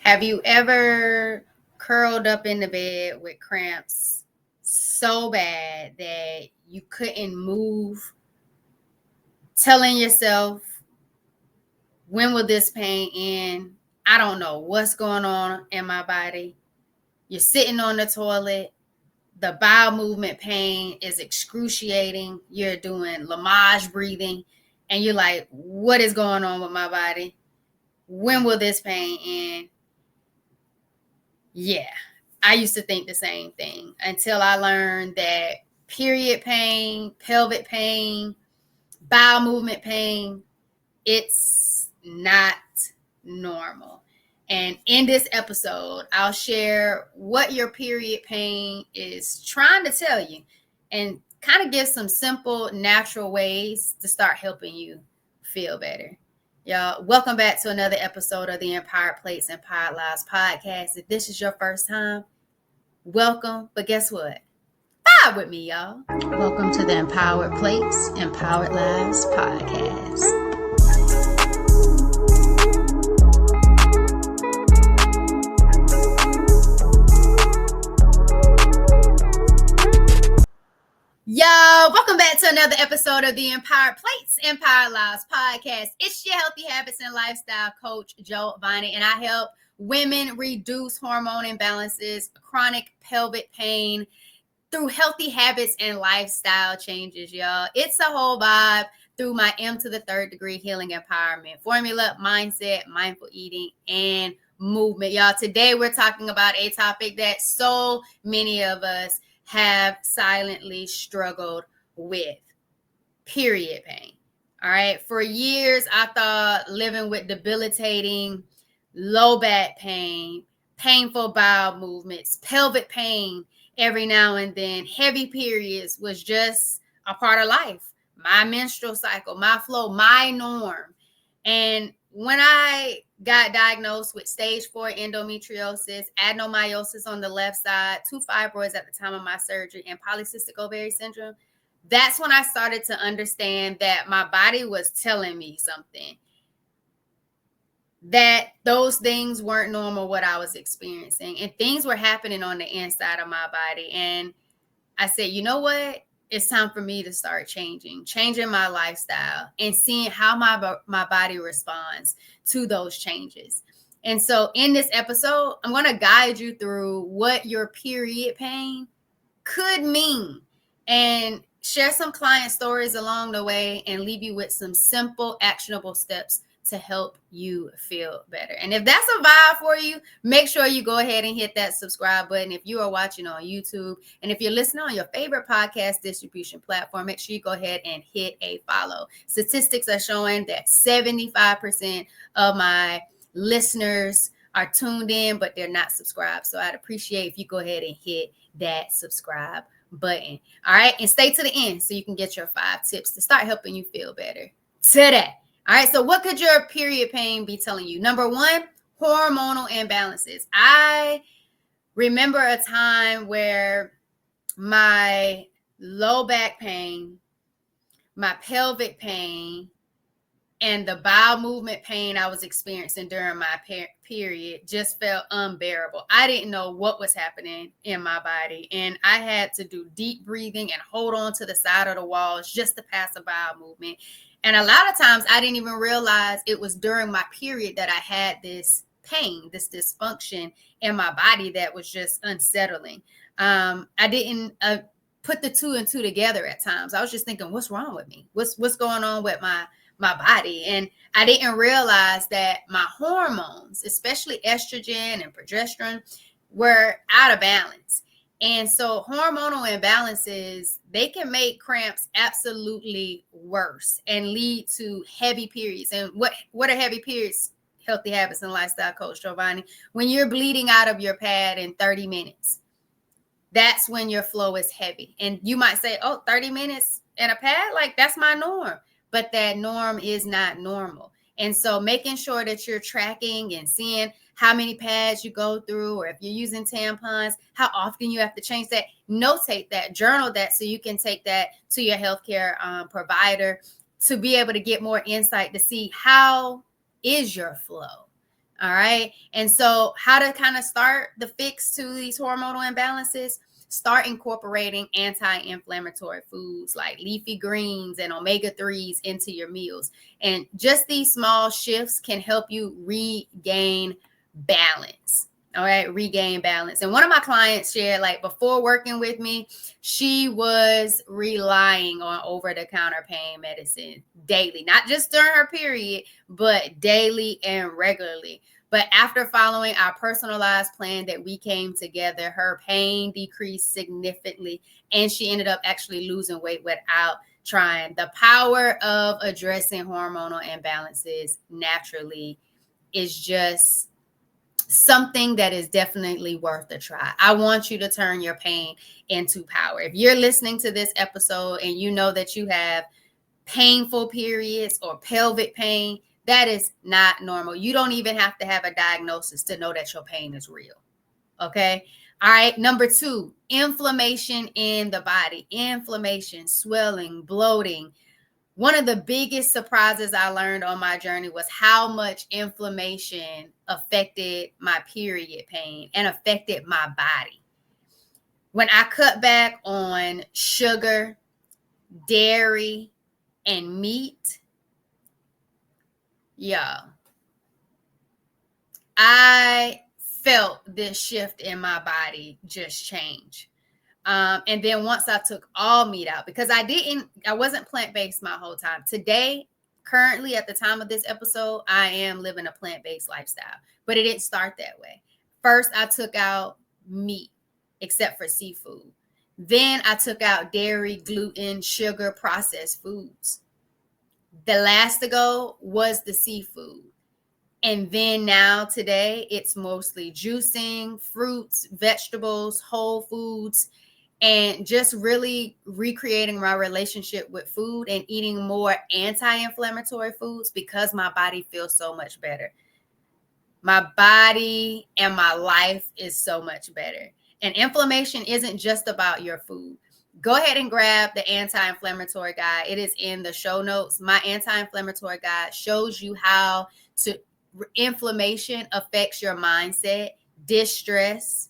Have you ever curled up in the bed with cramps so bad that you couldn't move, telling yourself, when will this pain end? I don't know what's going on in my body. You're sitting on the toilet. The bowel movement pain is excruciating. You're doing Lamaze breathing. And you're like, what is going on with my body? When will this pain end? Yeah, I used to think the same thing until I learned that period pain, pelvic pain, bowel movement pain, it's not normal. And in this episode, I'll share what your period pain is trying to tell you and kind of give some simple, natural ways to start helping you feel better. Y'all, welcome back to another episode of the Empowered Plates, Empowered Lives podcast. If this is your first time, welcome. But guess what? Vibe with me, y'all. Welcome to the Empowered Plates, Empowered Lives podcast. Yo, welcome back to another episode of the Empowered Plates, Empowered Lives podcast. It's your healthy habits and lifestyle coach, Jovonnie, and I help women reduce hormone imbalances, chronic pelvic pain through healthy habits and lifestyle changes, y'all. It's a whole vibe through my M to the third degree healing empowerment formula, mindset, mindful eating, and movement. Y'all, today we're talking about a topic that so many of us have silently struggled with: period pain. All right. For years, I thought living with debilitating low back pain, painful bowel movements, pelvic pain every now and then, heavy periods was just a part of life. My menstrual cycle, my flow, my norm. And when I got diagnosed with stage 4 endometriosis, adenomyosis on the left side, 2 fibroids at the time of my surgery, and polycystic ovary syndrome, that's when I started to understand that my body was telling me something, that those things weren't normal, what I was experiencing, and things were happening on the inside of my body. And I said, you know what? It's time for me to start changing my lifestyle and seeing how my body responds to those changes. And so in this episode, I'm going to guide you through what your period pain could mean and share some client stories along the way and leave you with some simple, actionable steps to help you feel better. And if that's a vibe for you, make sure you go ahead and hit that subscribe button if you are watching on YouTube. And if you're listening on your favorite podcast distribution platform, make sure you go ahead and hit a follow. Statistics are showing that 75% of my listeners are tuned in, but they're not subscribed. So I'd appreciate if you go ahead and hit that subscribe button. All right. And stay to the end so you can get your 5 tips to start helping you feel better today. All right, so what could your period pain be telling you? Number 1, hormonal imbalances. I remember a time where my low back pain, my pelvic pain, and the bowel movement pain I was experiencing during my period just felt unbearable. I didn't know what was happening in my body, and I had to do deep breathing and hold on to the side of the walls just to pass a bowel movement. And a lot of times I didn't even realize it was during my period that I had this pain, this dysfunction in my body that was just unsettling. I didn't put the 2 and 2 together at times. I was just thinking, what's wrong with me? What's going on with my body? And I didn't realize that my hormones, especially estrogen and progesterone, were out of balance. And so hormonal imbalances, they can make cramps absolutely worse and lead to heavy periods. And what are heavy periods? Healthy habits and lifestyle coach Jovonnie. When you're bleeding out of your pad in 30 minutes, that's when your flow is heavy. And you might say, oh, 30 minutes in a pad? Like, that's my norm. But that norm is not normal. And so making sure that you're tracking and seeing how many pads you go through, or if you're using tampons, how often you have to change that, notate that, journal that, so you can take that to your healthcare provider to be able to get more insight to see how is your flow. All right. And so how to kind of start the fix to these hormonal imbalances? Start incorporating anti-inflammatory foods like leafy greens and omega-3s into your meals. And just these small shifts can help you regain balance. All right, regain balance. And one of my clients shared, like, before working with me, she was relying on over-the-counter pain medicine daily, not just during her period, but daily and regularly. But after following our personalized plan that we came together, her pain decreased significantly, and she ended up actually losing weight without trying. The power of addressing hormonal imbalances naturally is just something that is definitely worth a try. I want you to turn your pain into power. If you're listening to this episode and you know that you have painful periods or pelvic pain, that is not normal. You don't even have to have a diagnosis to know that your pain is real. Okay. All right. Number 2, inflammation in the body. Inflammation, swelling, bloating. One of the biggest surprises I learned on my journey was how much inflammation affected my period pain and affected my body. When I cut back on sugar, dairy, and meat, yeah, I felt this shift in my body just change. And then once I took all meat out, because I wasn't plant-based my whole time. Today, currently at the time of this episode, I am living a plant-based lifestyle, but it didn't start that way. First, I took out meat, except for seafood. Then I took out dairy, gluten, sugar, processed foods. The last to go was the seafood. And then now today, it's mostly juicing, fruits, vegetables, whole foods, and just really recreating my relationship with food and eating more anti-inflammatory foods because my body feels so much better. My body and my life is so much better. And inflammation isn't just about your food. Go ahead and grab the anti-inflammatory guide. It is in the show notes. My anti-inflammatory guide shows you how to inflammation affects your mindset, distress,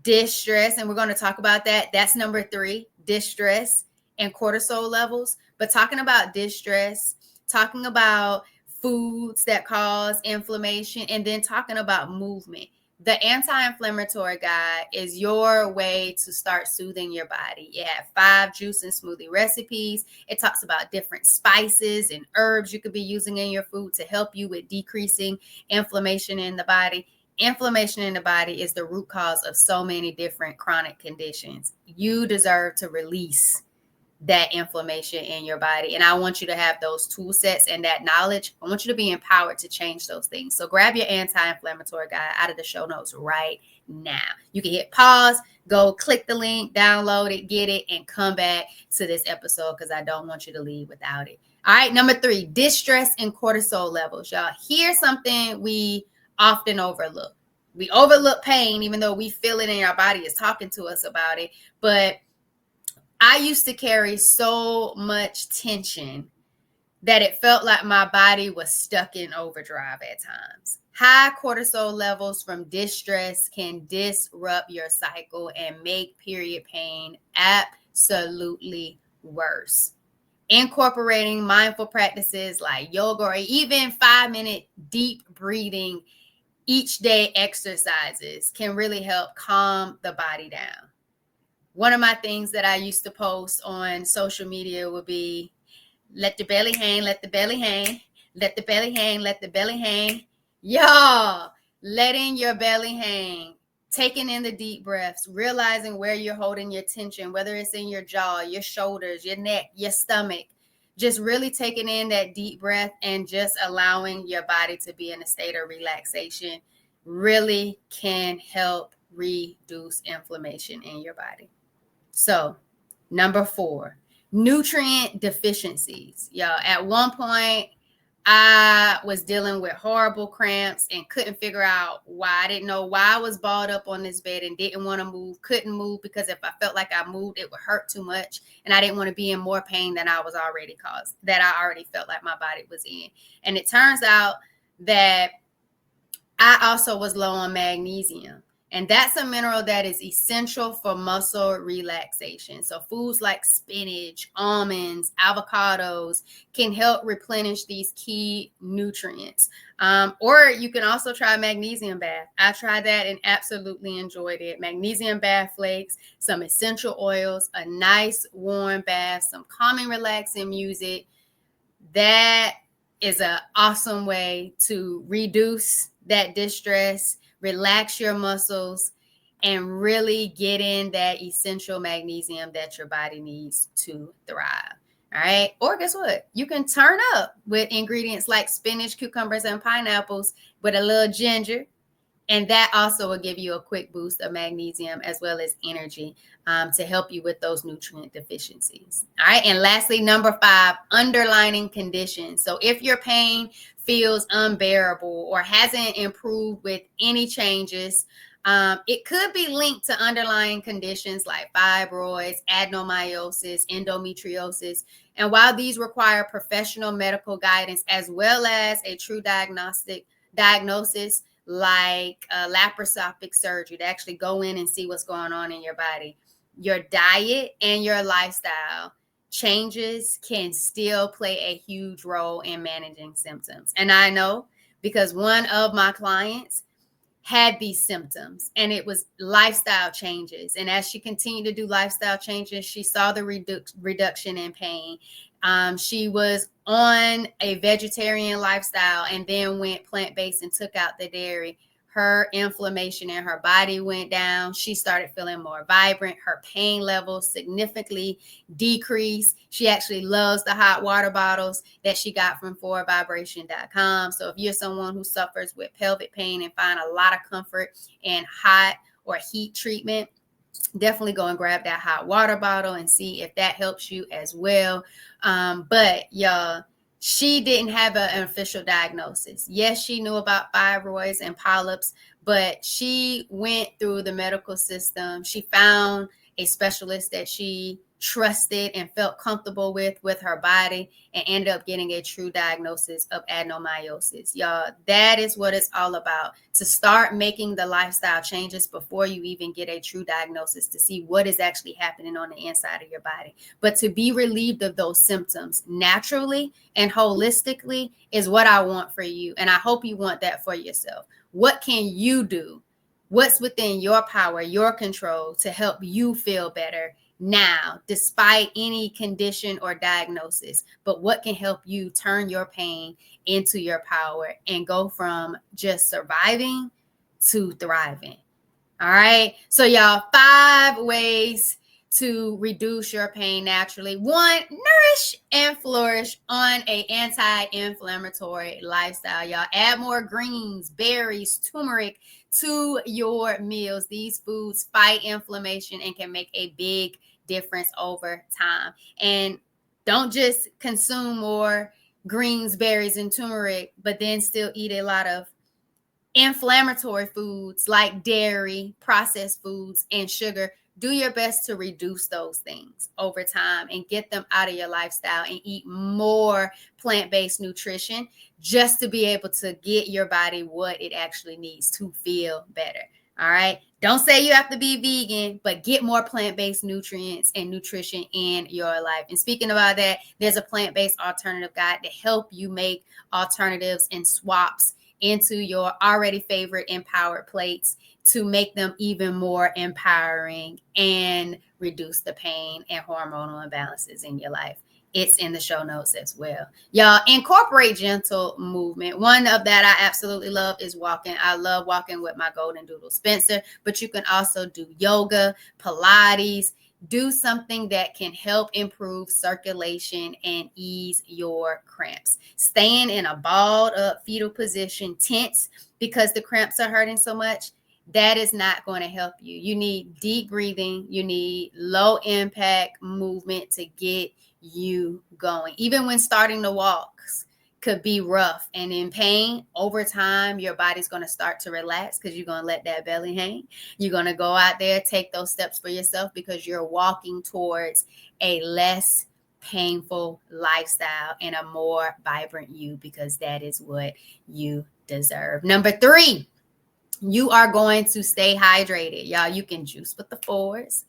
and we're going to talk about that. That's number 3, distress and cortisol levels. But talking about distress, talking about foods that cause inflammation, and then talking about movement. The anti-inflammatory guide is your way to start soothing your body. It has 5 juice and smoothie recipes. It talks about different spices and herbs you could be using in your food to help you with decreasing inflammation in the body. Inflammation in the body is the root cause of so many different chronic conditions. You deserve to release that inflammation in your body. And I want you to have those tool sets and that knowledge. I want you to be empowered to change those things. So grab your anti-inflammatory guide out of the show notes right now. You can hit pause, go click the link, download it, get it, and come back to this episode because I don't want you to leave without it. All right, number 3, distress and cortisol levels. Y'all, here's something we often overlook. We overlook pain, even though we feel it in our body is talking to us about it. But I used to carry so much tension that it felt like my body was stuck in overdrive at times. High cortisol levels from distress can disrupt your cycle and make period pain absolutely worse. Incorporating mindful practices like yoga or even 5-minute deep breathing each day exercises can really help calm the body down. One of my things that I used to post on social media would be, let the belly hang, let the belly hang, let the belly hang, let the belly hang. Y'all, letting your belly hang, taking in the deep breaths, realizing where you're holding your tension, whether it's in your jaw, your shoulders, your neck, your stomach. Just really taking in that deep breath and just allowing your body to be in a state of relaxation really can help reduce inflammation in your body. So, number 4, nutrient deficiencies. Y'all, at one point, I was dealing with horrible cramps and couldn't figure out why. I didn't know why I was balled up on this bed and didn't want to move, couldn't move, because if I felt like I moved, it would hurt too much. And I didn't want to be in more pain than I was already caused, that I already felt like my body was in. And it turns out that I also was low on magnesium. And that's a mineral that is essential for muscle relaxation. So foods like spinach, almonds, avocados can help replenish these key nutrients. Or you can also try magnesium bath. I tried that and absolutely enjoyed it. Magnesium bath flakes, some essential oils, a nice warm bath, some calming, relaxing music. That is an awesome way to reduce that distress, relax your muscles, and really get in that essential magnesium that your body needs to thrive. All right. Or guess what? You can turn up with ingredients like spinach, cucumbers, and pineapples with a little ginger. And that also will give you a quick boost of magnesium as well as energy to help you with those nutrient deficiencies. All right. And lastly, number 5, underlying conditions. So if your pain feels unbearable or hasn't improved with any changes, it could be linked to underlying conditions like fibroids, adenomyosis, endometriosis. And while these require professional medical guidance as well as a true diagnosis, like laparoscopic surgery to actually go in and see what's going on in your body, your diet and your lifestyle changes can still play a huge role in managing symptoms. And I know because one of my clients had these symptoms and it was lifestyle changes. And as she continued to do lifestyle changes, she saw the reduction in pain. She was on a vegetarian lifestyle and then went plant-based and took out the dairy. Her inflammation in her body went down. She started feeling more vibrant. Her pain levels significantly decreased. She actually loves the hot water bottles that she got from forwardvibration.com. So if you're someone who suffers with pelvic pain and find a lot of comfort in hot or heat treatment, definitely go and grab that hot water bottle and see if that helps you as well. But y'all, she didn't have an official diagnosis. Yes, she knew about fibroids and polyps, but she went through the medical system. She found a specialist that she trusted and felt comfortable with her body, and ended up getting a true diagnosis of adenomyosis. Y'all, that is what it's all about, to start making the lifestyle changes before you even get a true diagnosis, to see what is actually happening on the inside of your body. But to be relieved of those symptoms naturally and holistically is what I want for you. And I hope you want that for yourself. What can you do? What's within your power, your control, to help you feel better now, despite any condition or diagnosis? But what can help you turn your pain into your power and go from just surviving to thriving? All right. So y'all, 5 ways to reduce your pain naturally. 1, nourish and flourish on an anti-inflammatory lifestyle. Y'all, add more greens, berries, turmeric to your meals. These foods fight inflammation and can make a big difference over time. And don't just consume more greens, berries, and turmeric, but then still eat a lot of inflammatory foods like dairy, processed foods, and sugar. Do your best to reduce those things over time and get them out of your lifestyle, and eat more plant-based nutrition just to be able to get your body what it actually needs to feel better. All right. Don't say you have to be vegan, but get more plant-based nutrients and nutrition in your life. And speaking about that, there's a plant-based alternative guide to help you make alternatives and swaps into your already favorite empowered plates to make them even more empowering and reduce the pain and hormonal imbalances in your life. It's in the show notes as well. Y'all, incorporate gentle movement. One of that I absolutely love is walking. I love walking with my golden doodle Spencer, but you can also do yoga, Pilates. Do something that can help improve circulation and ease your cramps. Staying in a balled up fetal position, tense because the cramps are hurting so much, that is not going to help you. You need deep breathing. You need low impact movement to get you going. Even when starting to walk could be rough and in pain, over time, your body's going to start to relax because you're going to let that belly hang. You're going to go out there, take those steps for yourself because you're walking towards a less painful lifestyle and a more vibrant you, because that is what you deserve. Number 3, you are going to stay hydrated. Y'all, you can juice with the fours.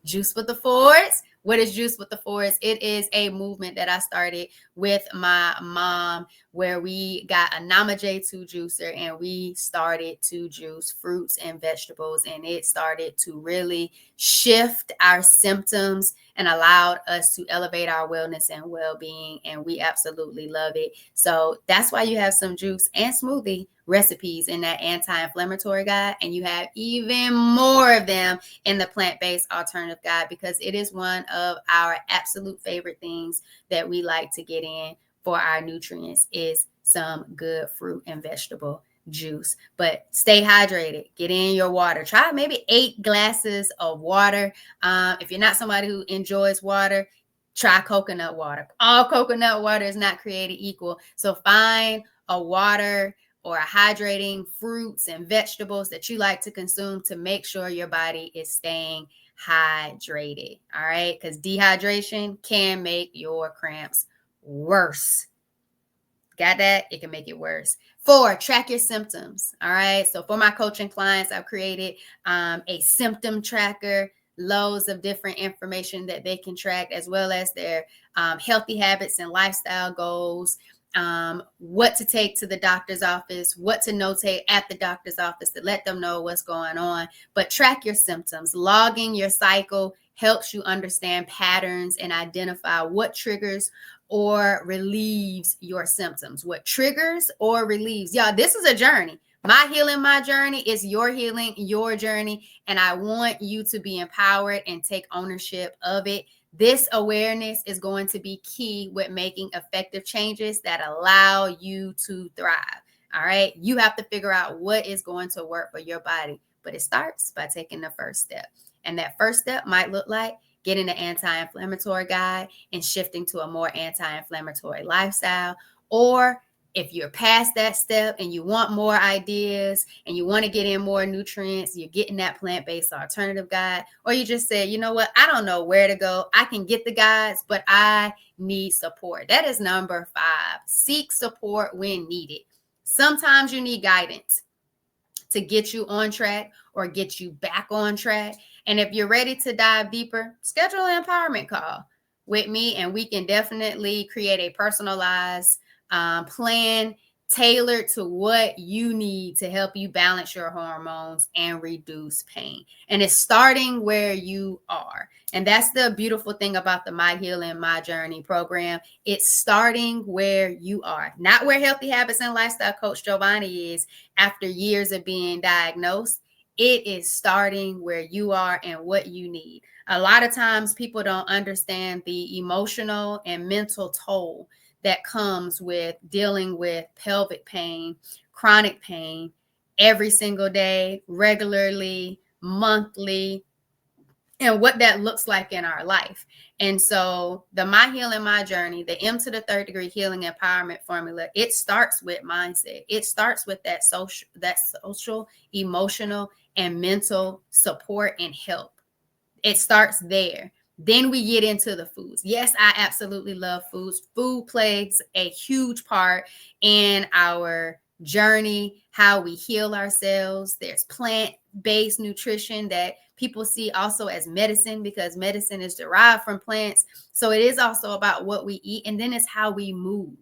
Juice with the fours. What is juice with the fours? It is a movement that I started with my mom where we got a Namaje2 juicer and we started to juice fruits and vegetables, and it started to really shift our symptoms and allowed us to elevate our wellness and well-being, and we absolutely love it. So that's why you have some juice and smoothie recipes in that anti-inflammatory guide, and you have even more of them in the plant-based alternative guide, because it is one of our absolute favorite things that we like to get in for our nutrients is some good fruit and vegetable juice. But stay hydrated, get in your water. Try maybe 8 glasses of water. If you're not somebody who enjoys water, try coconut water. All coconut water is not created equal. So find a water or hydrating fruits and vegetables that you like to consume to make sure your body is staying hydrated. All right. Because dehydration can make your cramps worse. Got that? It can make it worse. 4, track your symptoms. All right. So for my coaching clients, I've created a symptom tracker, loads of different information that they can track, as well as their healthy habits and lifestyle goals. What to take to the doctor's office, what to notate at the doctor's office to let them know what's going on. But track your symptoms. Logging your cycle helps you understand patterns and identify what triggers or relieves your symptoms. What triggers or relieves. Y'all, this is a journey. My healing, my journey is your healing, your journey. And I want you to be empowered and take ownership of it. This awareness is going to be key with making effective changes that allow you to thrive. All right. You have to figure out what is going to work for your body, but it starts by taking the first step. And that first step might look like getting the anti-inflammatory guide and shifting to a more anti-inflammatory lifestyle. Or if you're past that step and you want more ideas and you want to get in more nutrients, you're getting that plant-based alternative guide, or you just say, you know what, I don't know where to go. I can get the guides, but I need support. That is number 5. Seek support when needed. Sometimes you need guidance to get you on track or get you back on track. And if you're ready to dive deeper, schedule an empowerment call with me, and we can definitely create a personalized plan tailored to what you need to help you balance your hormones and reduce pain. And it's starting where you are. And that's the beautiful thing about the My Healing, My Journey program. It's starting where you are, not where Healthy Habits and Lifestyle Coach Jovonnie is after years of being diagnosed. It is starting where you are and what you need. A lot of times people don't understand the emotional and mental toll that comes with dealing with pelvic pain, chronic pain, every single day, regularly, monthly, and what that looks like in our life. And so the My Healing, My Journey, the M to the 3rd degree healing empowerment formula, it starts with mindset. It starts with that social, emotional, and mental support and help. It starts there. Then we get into the foods. Yes, I absolutely love foods. Food plays a huge part in our journey, how we heal ourselves. There's plant-based nutrition that people see also as medicine, because medicine is derived from plants. So it is also about what we eat, and then it's how we move.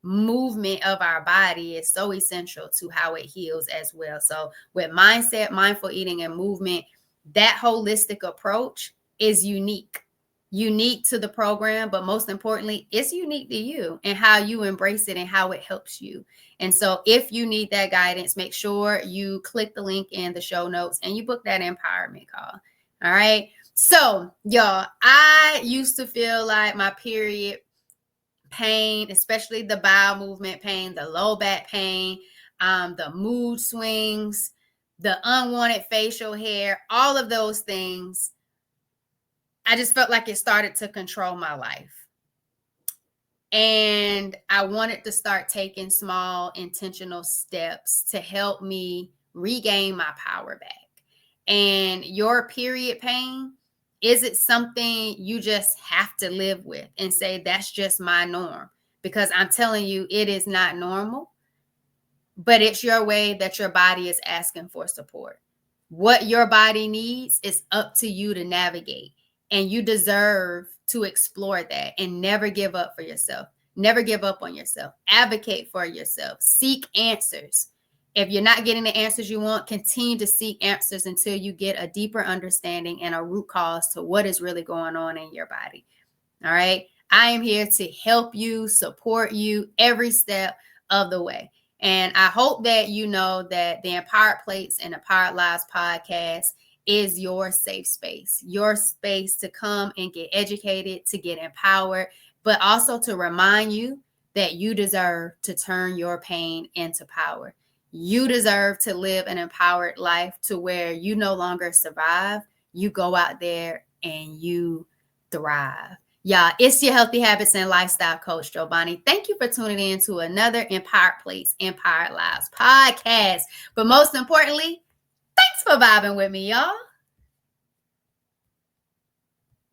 Movement of our body is so essential to how it heals as well. So with mindset, mindful eating, and movement, that holistic approach is unique to the program, but most importantly, it's unique to you and how you embrace it and how it helps you. And so if you need that guidance, make sure you click the link in the show notes and you book that empowerment call. All right. So y'all, I used to feel like my period pain, especially the bowel movement pain, the low back pain, the mood swings, the unwanted facial hair, all of those things, I just felt like it started to control my life. And I wanted to start taking small, intentional steps to help me regain my power back. And your period pain, is it something you just have to live with and say, that's just my norm? Because I'm telling you, it is not normal. but it's your way that your body is asking for support. What your body needs is up to you to navigate, and you deserve to explore that and never give up for yourself. Never give up on yourself. Advocate for yourself. Seek answers. If you're not getting the answers you want, continue to seek answers until you get a deeper understanding and a root cause to what is really going on in your body. All right. I am here to help you, support you every step of the way. And I hope that you know that the Empowered Plates and Empowered Lives podcast is your safe space, your space to come and get educated, to get empowered, but also to remind you that you deserve to turn your pain into power. You deserve to live an empowered life to where you no longer survive. You go out there and you thrive. Yeah, it's your healthy habits and lifestyle coach, Jovonnie. Thank you for tuning in to another Empowered Plates, Empowered Lives podcast. But most importantly, thanks for vibing with me, y'all.